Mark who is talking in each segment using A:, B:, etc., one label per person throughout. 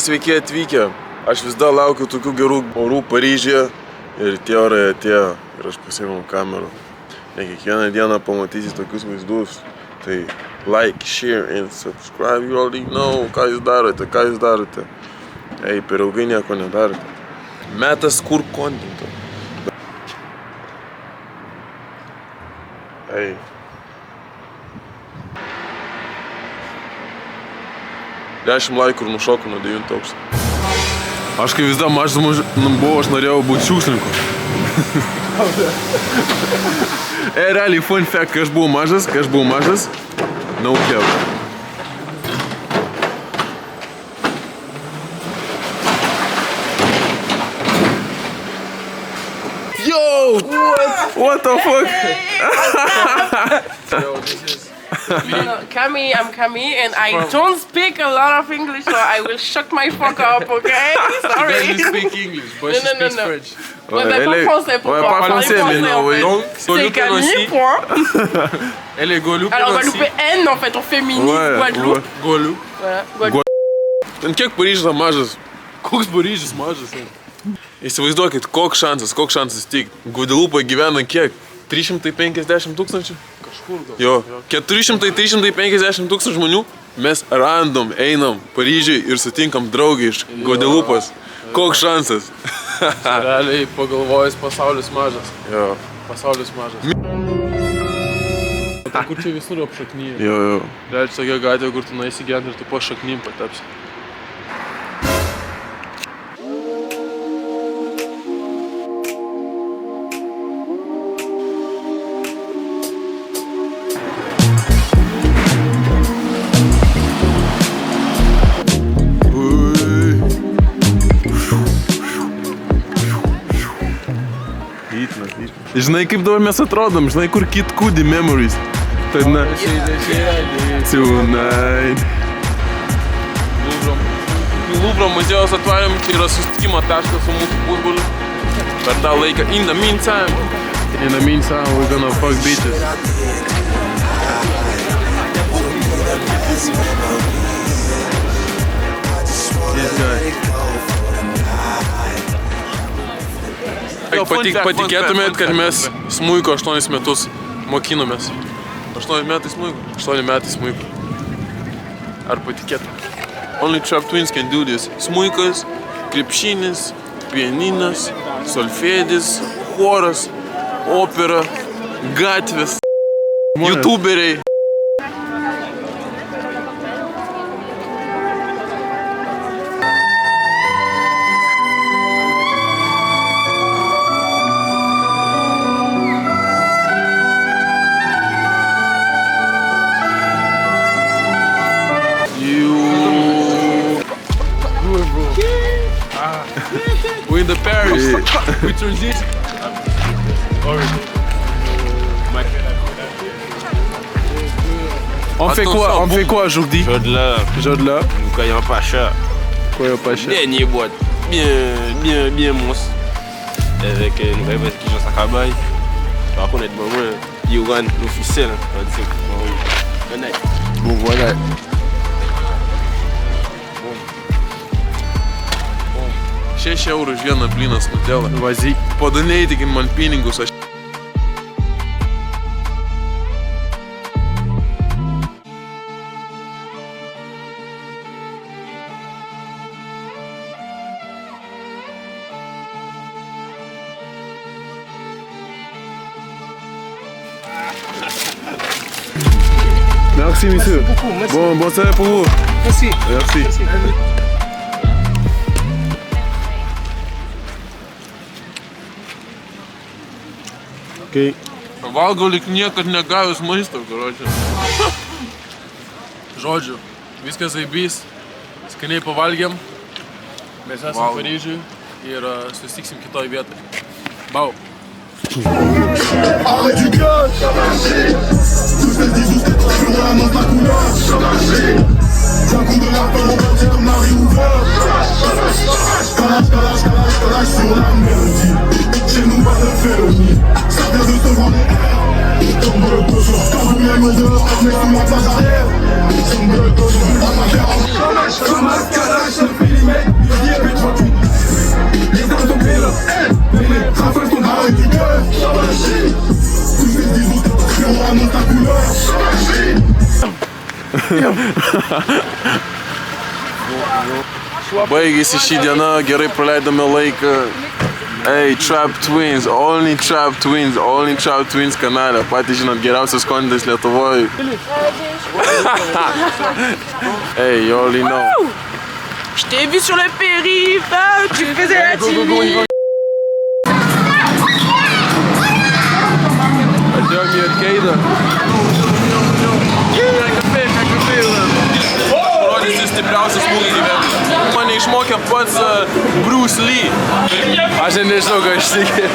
A: Sveiki atvykę. Aš vis dar laukiu tokių gerų orų Paryžiuje ir tie orai atėjo ir aš pasiėmiau kamerą. Ne kiekvieną dieną pamatysi tokius vaizdus. Tai like, share and subscribe, you already know, ką jūs darote. Ei, per ilgai nieko nedarote. Metas kur kontentą. Ei. 10 laikų ir nušoku nuo 9 aukšto. Aš kai vis dar mažas buvau, aš norėjau būti šiukšlininku. Realiai, fun fact, kai aš buvau mažas, no cap. Yo! What the fuck?
B: Yo, this is... Cami, I'm Cami, and I don't speak a lot of English, so I will shut my fuck up, okay? Sorry.
C: She doesn't speak English, but she speaks French.
B: Ouais, mais pas français, pourquoi?
A: Ouais, pas français, mais non, oui.
C: Donc,
B: C'est Cami, point.
C: Elle est Guadeloupe.
B: Alors, on va
C: aussi.
B: louper N, en fait, on féminise Guadeloupe.
C: Guadeloupe.
B: Voilà, Guadeloupe.
A: Ten kiek Paryžius mažas?
C: Koks Paryžius mažas.
A: Įsivaizduokit, koks šansas tik. Guadeloupe gyvena kiek? 350 tūkstančių?
C: Kažkur gal.
A: Jo, 350 tūkstančių žmonių. Mes random einam Paryžiui ir sutinkam draugį iš Guadelupos. Koks šansas?
C: Realiai pagalvojus, pasaulis mažas.
A: Jo.
C: Pasaulis mažas. Tai kur čia visur apšaknyje.
A: Jo.
C: Realiai tokia gatvė, kur tu nueisi gyventi ir tu po šaknym patepsi.
A: Žinai, kaip dabar mes atrodom, žinai, kur Kid Cudi memories. Tai na. Tonight.
C: Luvro muziejaus atvarėm, čia yra susitikimo taškas su mūsų futbolu. Per tą laiką, in the meantime,
A: we're gonna fuck bitches. This guy.
C: Patikėtumėt, kad mes smuiko 8 metus mokinomės.
A: 8 metai smuiko.
C: 8 metai smuiko. Ar patikėtumėt?
A: Only Trap Twins can do this. Smuikas, krepšinis, pianinas, solfėdis, choras, opera, gatvės, youtuberiai.
C: We in the Paris. We transition.
A: On fait quoi aujourd'hui?
D: Jodelin. Nous caillons pas cher. Dernier boîte. Bien monstre. Avec une vraie veste qui joue sa cabaye. Par contre, moi, Yogan, l'officiel.
A: Bon, voilà. €6 už vieną blyną snutelą.
C: Vazy.
A: Padanėtikit man pinigus, aš... Merci, monsieur. Bon soirée pour vous.
B: Merci.
A: Okay.
C: Valgo lyg niekad negavęs maisto, karočią. Žodžiu, viskas aibys, skaniai pavalgėm. Mes esame Paryžiui ir susitiksim kitoj vietoj. Bau.
E: Arrête du gaz, ça marche. Tous ces 12 sur la main, ma couleur, ça marche. J'ai un coup de la peur, on va dire comme Larry Hoover. Calage sur la mélodie. Chez nous, pas de félonie. Ça vient de se vendre. Jungle Dojo, quand vous m'aimez au dehors, un mec sous la plage arrière. Jungle Dojo, comme un calage, le millimètre, il y a plus de 38. Les armes sont pires, les rafales sont dans les cœur. Tous ces 18 frérot annonce ta couleur.
A: Baigėsi šį dieną, gerai praleidome laiką. Hey, Trap Twins, only Trap Twins kanale. Patys žinot, geriausias kontentas Lietuvoje. Hey, you only know.
B: Je t'ai vu sur le périph', hein, tu faisais la timide.
C: Atėjom į arcade. Rodysiu stipriausias smūgį gyvenime. Mane išmokė pats Bruce Lee. Aš nežinau, ką aš sakė.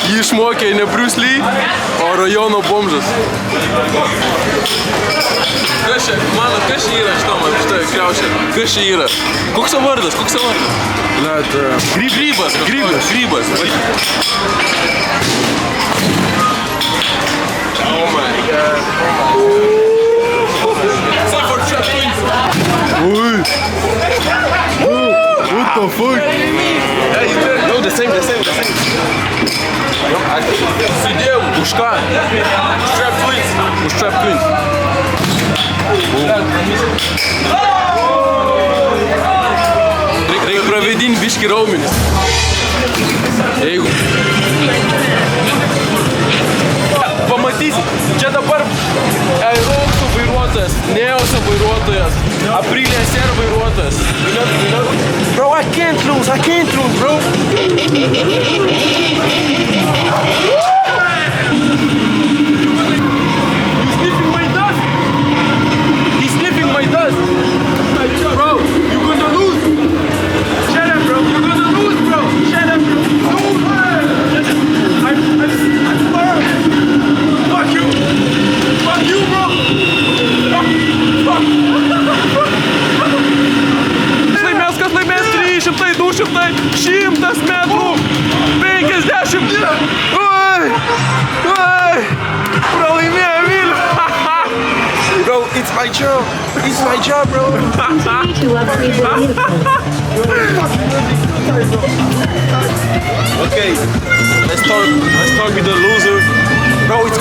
C: Jį išmokė ne Bruce Lee, o rajono bomžas. Kas čia, mano, kas čia yra šitą, man šitą kriaušę? Kas čia yra? Koks vardas? Grybas. Oh my god. Say for Trap Twins.
A: What the fuck?
D: Yeah, you did. No, the same.
C: Sėdėjau, už ką? Už Trap Twins. Reikia pravedinti biškį raumenis. Jeigu pamatysi, čia dabar Aeroxų vairuotojas, Neosų vairuotojas, Aprilia SR vairuotojas. Bro, I can't lose, bro. He's sniffing my dust. Bro, you're gonna lose. Shut up, bro. You're gonna lose, bro. Shut up, bro. I'm fired. Fuck you, bro. Laimės, kas laimės 300, 200, 100 metrų, 50. Oi, pralaimėjo Emiliu.
D: Bro, it's my job, bro. Okay, let's talk with the loser. Bro, it's...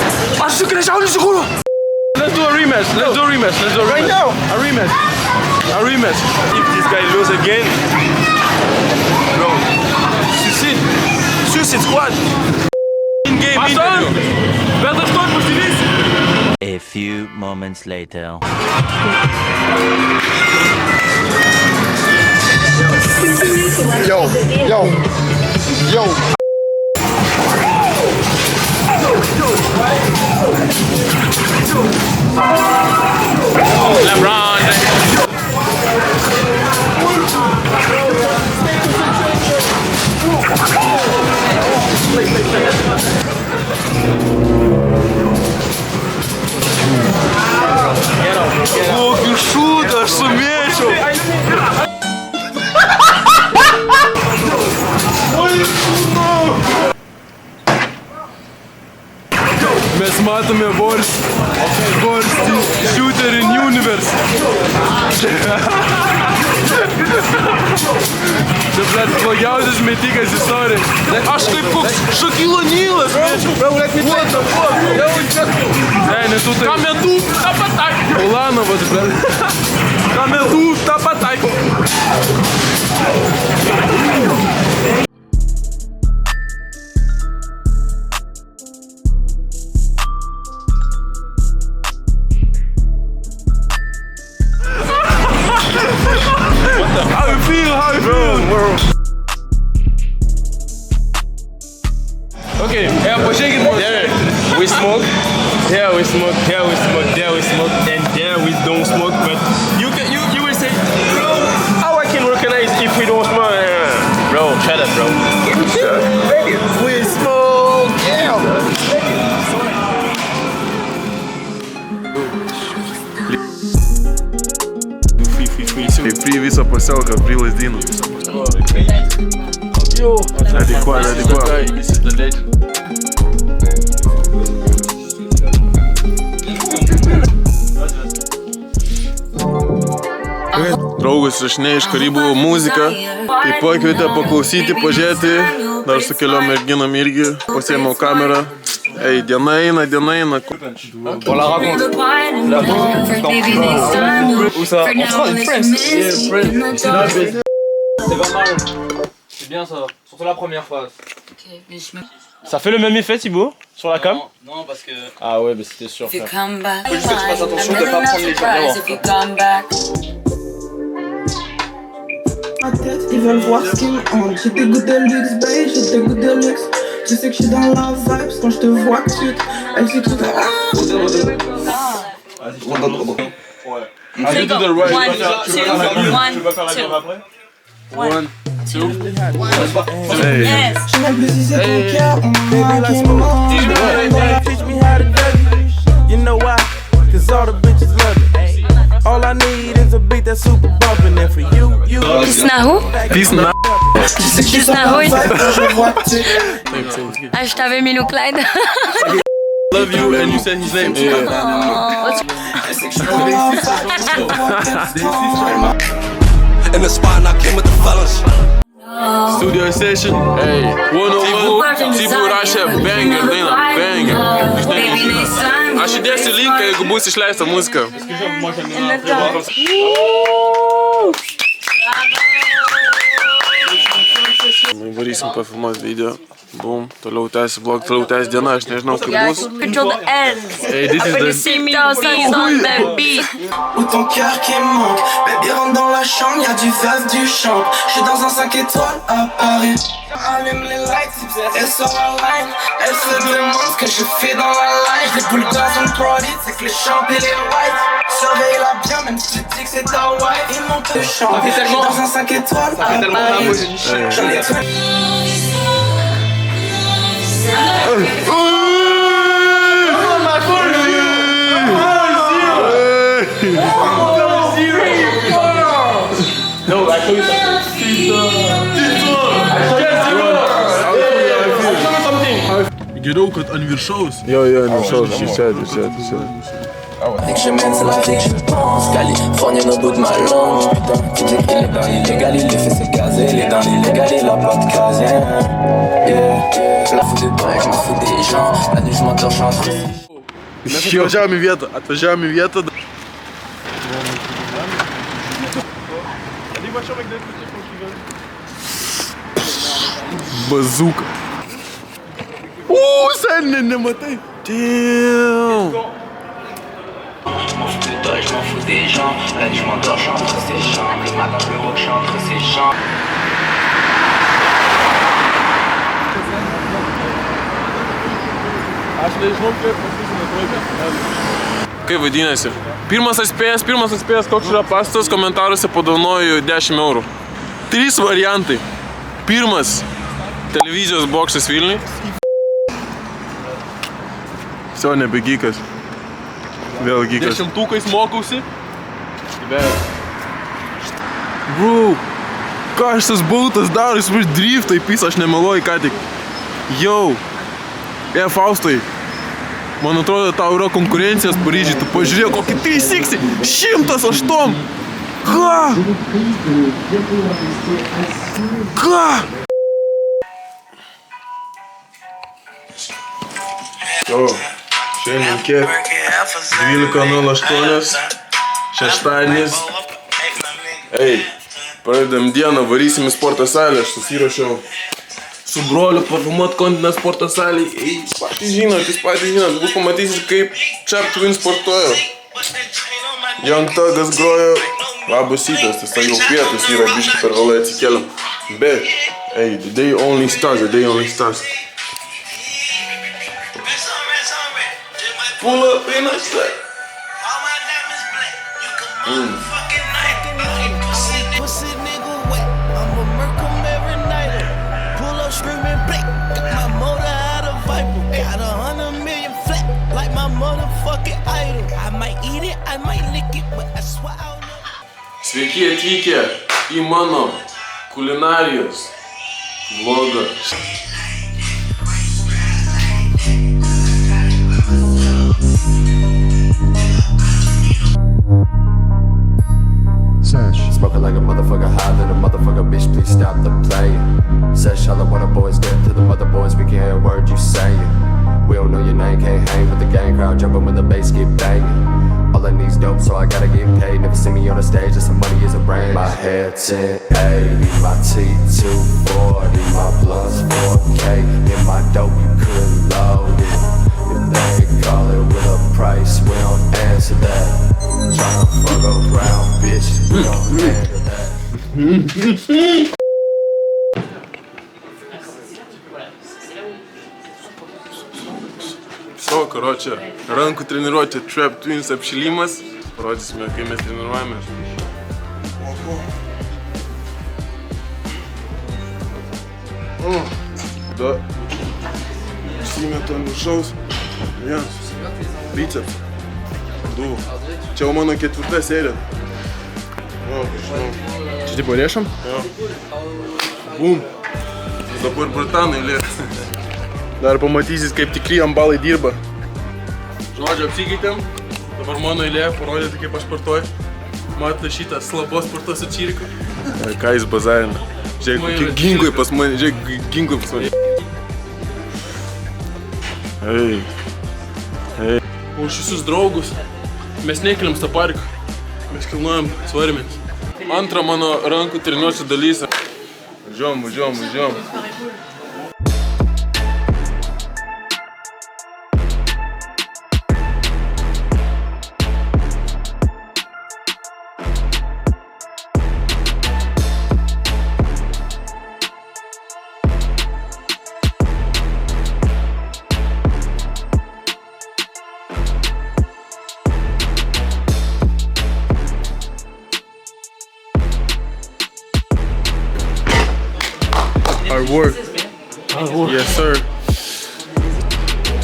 C: Let's do a rematch.
D: Right now.
C: A rematch.
D: If this guy lose again, bro, suicide squad. In-game interview.
F: A few moments later.
E: Yo.
C: LeBron.
A: Kokį šūdą aš sumėčiau.
C: Mes matome worst shooter in universe. Čia, blet, blogiausias metikas istorijai. Aš kaip koks Šakilo Nylas mėčiau. What the fuck? Ne, tu tai... Kametų, tą pataikų. Ulanovas, blet. Kametų, tą pataikų. How you feel? Okay, yeah, pažiūrėkit mus.
D: There we smoke, here we smoke, here we smoke, there we smoke, and there we don't smoke. But you will say, bro, how I can recognize if we don't smoke? Bro, shut up, bro. We smoke, yeah.
A: Paselka, prie lazdynų. Adekua.
C: This is the legend.
A: Draugas išrašinėja iš Karibų muziką, tai pakvietė paklausyti, pažiūrėti, dar su keliom merginom irgi, pasiėmiau kamerą. Ei, diena eina.
C: On la raconte. Où ça? En France. C'est pas mal. C'est bien ça, surtout la première phase. Ça fait le même effet Thibaut sur la cam?
G: Non, parce que...
C: Ah ouais, bah c'était sûr.
G: Faut juste que tu fasses attention de pas prendre les gens.
H: Ils veulent voir ce qui me hante. J'ai des gouttes de luxe, babe, j'ai des gouttes de luxe. Tu sais que je suis dans la vibe quand je te vois que tu... Elle fait tout à...
C: I do the right.
I: One, two. Yes.
H: Je m'en plus si c'est ton cœur, baby, let's move.
J: Teach me how to dug it. You know why? Cause all the bitches love it. All I need is a beat that's super bumpin'. And for you.
I: Peace na rua? Peace na rua? Ah, je t'avais mis no Clyde.
C: Love you and you said his name.
J: In the spot and I came with the fellas.
C: Studio session. Hey,
A: Thibaut rašė banger dainą, banger. Aš įdėsiu linką, jeigu bus išleista muzika. Varysim pafilmuot video. Bum, toliau tęsi vlog, toliau tęsi diena, aš nežinau kaip bus.
C: Hey, this is the...
H: Ou ton cœur qui manque. Baby rentre dans la chambre, y'a du veuve, du champ. J'suis dans un 5 étoiles à Paris. Allume les lights, elle sort la line. Elle se demande ce que je fais dans la life. Les boules dans une produit, c'est que les champs et les whites. Surveille-la bien, même si tu dis que c'est ta wife. Ils montent le champ, j'suis dans un 5 étoiles à Paris. J'en ai tout.
C: No, I told you something.
A: Geriau, kad ant viršaus. Jo, ant viršaus, čia.
H: Dès que je mène, c'est la vie que je pense. Californie au bout de ma langue. Putain, tu dis qu'il est dans l'illégal, il les fait se gazer. Il est dans l'illégal, il a pas de casier. Yeah, la fous de toi, je m'en fous des gens. La nuit, je m'endors, je suis en train.
A: Atvažiavam į vietą. Bazooka. Sen nematai. Damn.
H: Je m'en fous de toi, je m'en fous des gens. La nuit, je m'endors, je suis entre ces champs. Le matin, je me vois que je suis entre ces champs.
A: Kaip vadinasi? Pirmas atspėjęs, koks yra pastatas, komentaruose padovanoju 10 eurų. 3 variantai. Pirmas – televizijos boksas Vilniui. Vsio, nebe gykas. Vėl gykas.
C: 10 mokausi.
A: Bro, ką šitas bautas daro, jis prieš driftą į pisą, aš nemeluoju ką tik. Jau, Faustai, man atrodo, tau yra konkurencijos Paryžiai, tu pažiūrėjau kokį 360, 108. Ką? Jo, šiandien kiek? 12:08, šeštadienis. Ei, pradedam dieną, varysim į sporto salę, aš susirašiau su broliu parfumuot kontinę sporto salėj. Ei, patys žinot, bus pamatysit, kaip Chap Twin sportuoja. Young Thugas grojo, labas rytas, tas jau pietus yra, biški per vėlai atsikėliam. Bet, ei, the day only stars. Pull up in a set.
J: Pussy nigga wet, I'ma murk him every night. Pull up screaming blick, got my motor out of Viper. Got 100 million flat, like my motherfucking idol. I might eat it, I might lick it, but I swear I'll never.
A: Sveiki atvykę į mano kulinarijos vlogą.
K: Smoking like a motherfucker high, then a motherfucker bitch, please stop the playing. Sesh, all I want a boys dead to the mother boys, we can hear a word you saying. We don't know your name, can't hang with the gang crowd, jumping when the bass get banging. All I need's dope, so I gotta get paid. Never see me on the stage, just some money is a brain. My hair 1080, my T240, my blunts 4K. In my dope, you couldn't load it. If they call it with a price, we don't answer that. Tryna fuck around, bitch, we don't handle that.
A: Все, короче, rankų treniruotė Trap Twins apšilimas. Parodysime, kai mes treniruojamės. Da. Užsimetu ant viršaus. Vienas. Biceps. 2. Čia jau mano 4 serija.
C: Čia tipo riešam?
A: Jo. Bum. Dabar bratanai lėk.
C: Dar pamatysis, kaip tikri ambalai dirba.
A: Žodžiu, apsikeitėm. Dabar mano eilė parodyti, kaip aš sportuoju. Matote šitą slabos sporto su čiriku. Ką jis bazarina. Žiūrėk, kokie ginklai pas mane. Žiūrėk, ginklai pas mane. Ei. Ei.
C: Už visus draugus mes nekeliam stapariką. Mes kilnojam svarmenis.
A: Antra mano rankų treniruotės dalis. Važiuojam.
C: Hard work. Yes, sir.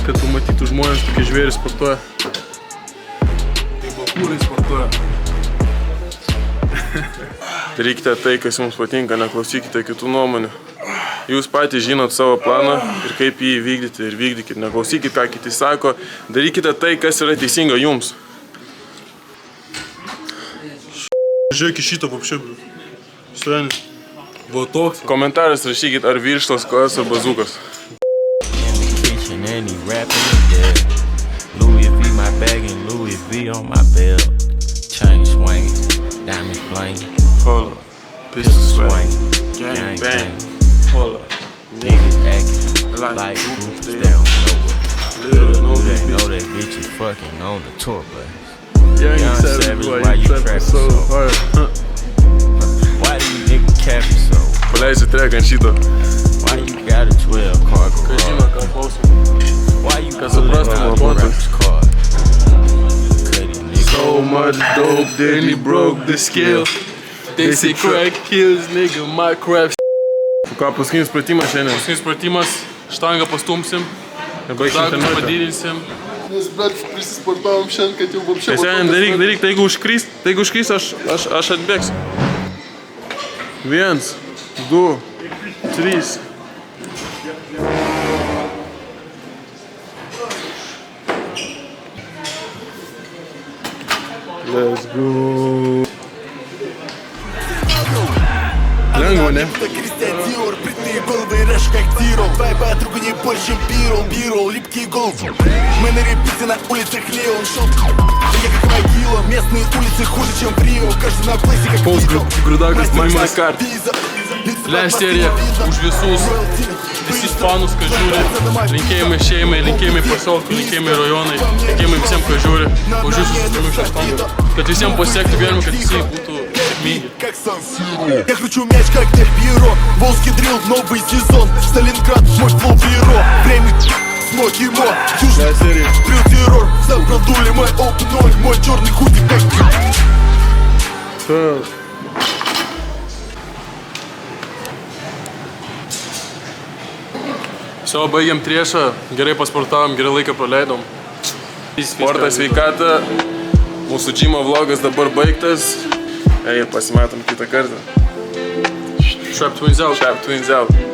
C: Kad pamatytų žmonės, tokie žvėris sportuoja.
A: Tai bakūrai sportuoja. Darykite tai, kas jums patinka, neklausykite kitų nuomonių. Jūs patys žinot savo planą ir kaip jį vykdyti ir vykdykite. Neklausykite, ką kiti sako. Darykite tai, kas yra teisinga jums.
C: Žiūrėk į šitą papšė. Svenis.
A: Va toks. Komentaras rašykit, ar virštas kojas ar bazukas.
F: And he rapping it dead. Louis V my bag and Louis V on my belt. Chain swinging, diamonds blinging.
A: Hold up, pistol swing,
F: Gang
A: bang. Hold up,
F: Niggas acting like groups they don't know it. They know that bitch is fucking on the tour bus.
C: Young Savage, why you trapping so hard?
F: Why do you niggas capping so?
A: Paleisi track ant šito.
F: Why you got a 12 car garage? Why you
A: Kas suprastų matuotas?
C: So much dope, then he broke the scale. They say crack kills, nigga, my crap.
A: Ką, paskutinis pratimas šiandien?
C: Paskutinis pratimas, štangą pastumsim, dagą padidinsim.
L: Nes, bet, prisisportavom šiandien, kad jau vapšė...
A: Šiandien daryk, tai jeigu užkrist, aš atbėgsiu. 1, 2, 3. Let's go.
C: Лянго, не?
E: Головы режь как тирол, вайба другу не больше бирол, липкий гол. Мы на репите на улицах Леон, шел. Я как могила, местные улицы хуже, чем в Рио. Каждый на плейсе как
C: Полз грудак, мама карт. Ля серия, už visus ispanus, kas žiūri. Linkėjimai šeimai, linkėjimai pasaulkui, linkėjimai rajonai, linkėjimai visiems, kas žiūri. Už jūsų susimušę štangą. Kad visiems pasiektų gyvenimą, kad visi būtų семи.
E: Я кручу мяч, как Дель Пьеро. Волжский дрил, новый сезон. Сталинград, мой флоу Пьеро. Время смоки мо. Южный дрил террор. Запродули мой оп-0. Мой черный худи как...
C: Все, baigiam triešą, gerai pasportavom, gerai laiką praleidom.
A: Sportas, sveikata, mūsų džimo vlogas dabar baigtas. Ir pasimatom kitą kartą.
C: Trap Twins out.
A: Trap Twins out.